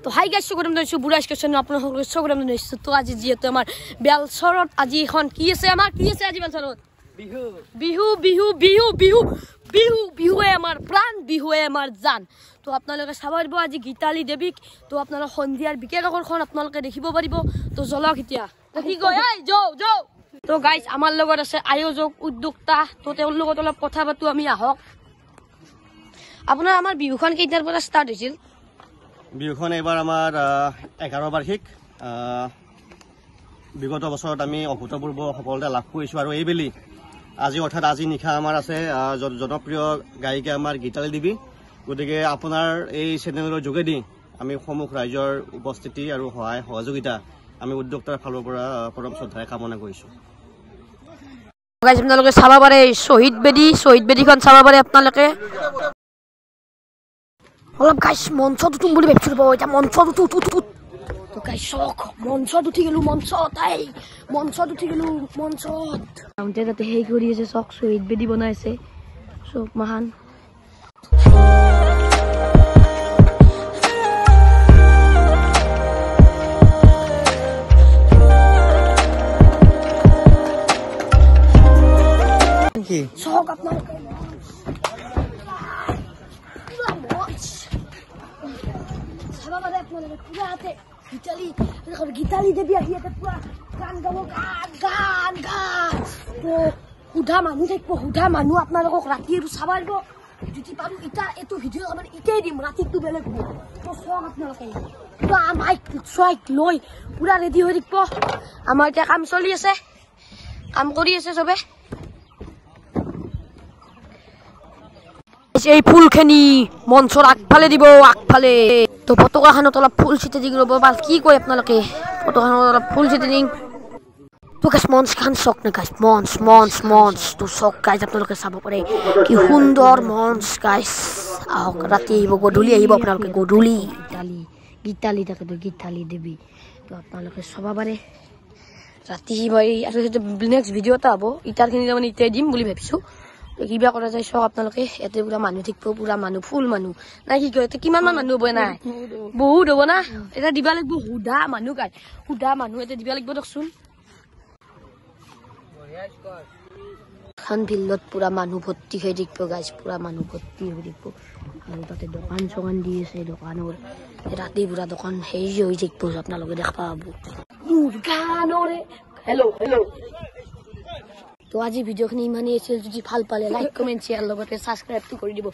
তো hi guys চকুৰাম দিছোঁ বুঢ়া স্কেচন আপোনাৰ সকলোকে চকুৰাম দিছোঁ তো আজি যিহেতু আমাৰ বেলচৰত আজি এখন কি আছে আমাৰ কি আছে আজি বেলচৰত বিহু বিহু বিহু বিহু বিহু বিহু বিহুৱে আমাৰ প্ৰাণ বিহুৱে আমাৰ জান তো আপোনালোকে চাব পাৰিব আজি গীতালি দেৱীক তো আপোনালোকে সন্ধিয়াৰ বিশেষ আকৰ্ষণ আপোনালোকে দেখিব পাৰিব তো জলক এতিয়া কি কয় এই যাও যাও তো গাইজ আমাৰ লগত আছে আয়োজক উদ্যোক্তা তো তেওঁৰ লগত অলপ কথা পাতো আমি আহক আপোনাৰ আমাৰ বিহুখন কেইটাৰ পৰা ষ্টাৰ্ট হৈছিল বিহুখন এবাৰ আমাৰ 11 বাৰ্ষিক বিগত বছৰত আমি অভূতপূৰ্ব সফলতা লাভ কৰিছোঁ আৰু এইবেলি আজি অৰ্থাৎ আজি নিশা আমাৰ আছে জনপ্ৰিয় গায়িকা আমাৰ গীতালি দেৱী গতিকে আপোনাৰ এই চেনেলৰ যোগেদি আমি সমুখ ৰাইজৰ উপস্থিতি আৰু সহায় সহযোগিতা আমি উদ্যোক্তাৰ ফালৰ পৰা পৰম শ্ৰদ্ধাৰে কামনা কৰিছোঁ গাইজ আপোনালোকে চাব পাৰে শহীদ বেদীখন চাব পাৰে আপোনালোকে অলপ গাইজ মঞ্চত উঠিম বুলি ভাবিছোঁ ৰ'ব এতিয়া মঞ্চত উঠো তো গাইজ চক মঞ্চত উঠি গ'লোঁ মঞ্চত উঠি গ'লোঁ মঞ্চত আহোঁতে তাতে সেই কৰি আছে চক শহীদ বেদী বনাইছে চক মহান চক আপোনালোকে গীতালি দেৱী আহি আছে পুৰা গান গাব গান তো সুধা মানুহ থাকিব সুধা মানুহ আপোনালোকক ৰাতি এইটো চাব পাৰিব যদি পাৰোঁ ইটা এইটো ভিডিঅ' আমাৰ ইটাই দিম ৰাতিটো বেলেগ হ'ব তো চাওক আপোনালোকে পুৰা মাইক চইক লৈ পুৰা ৰেডি হৈ থাকিব আমাৰ এতিয়া কাম চলি আছে কাম কৰি আছে চবে এই ফুলখিনি মঞ্চৰ আগফালে দিব আগফালে তো পতাকাখনত অলপ ফুল ছিটি দি ৰ'ব বা কি কয় আপোনালোকে পতাকাখনত অলপ ফুল ছিটি দিম তো গাইজ মঞ্চখন চক নে গাইজ মঞ্চ তো চক গাইজ আপোনালোকে চাব পাৰে কি সুন্দৰ মঞ্চ গাইজ আহক ৰাতি আহিব গধূলি আহিব আপোনালোকে গধূলি গীতালি তাকেতো গীতালি দেৱী তো আপোনালোকে চাব পাৰে ৰাতি মই আৰু নেক্সট ভিডিঅ' এটা হ'ব ইটাৰখিনি তাৰমানে ইটাই দিম বুলি ভাবিছোঁ কিবা কৰা যায় চাওক আপোনালোকে ইয়াতে পুৰা মানুহ থাকিব পুৰা মানুহ ফুল মানুহ নাই কি কয় কিমানমান মানুহ হ'ব নাই বহুত হ'ব না এতিয়া দিব লাগিব সুধা মানুহ গাই সুধা মানুহ এতিয়া দিব লাগিব দিয়কচোন এখন ফিল্ডত পুৰা মানুহ ভৰ্তি হৈ থাকিব গাইজ পুৰা মানুহ ভৰ্তি হৈ থাকিব আৰু তাতে দোকান চোকান দি আছে দোকানৰ ৰাতি পুৰা দোকান হেৰি হৈ থাকিব আপোনালোকে দেখা পাব গানৰে হেল্ল' তো আজি ভিডিঅ'খিনি ইমানেই আছিল যদি ভাল পালে লাইক কমেণ্ট শ্বেয়াৰ লগতে ছাবস্ক্ৰাইবটো কৰি দিব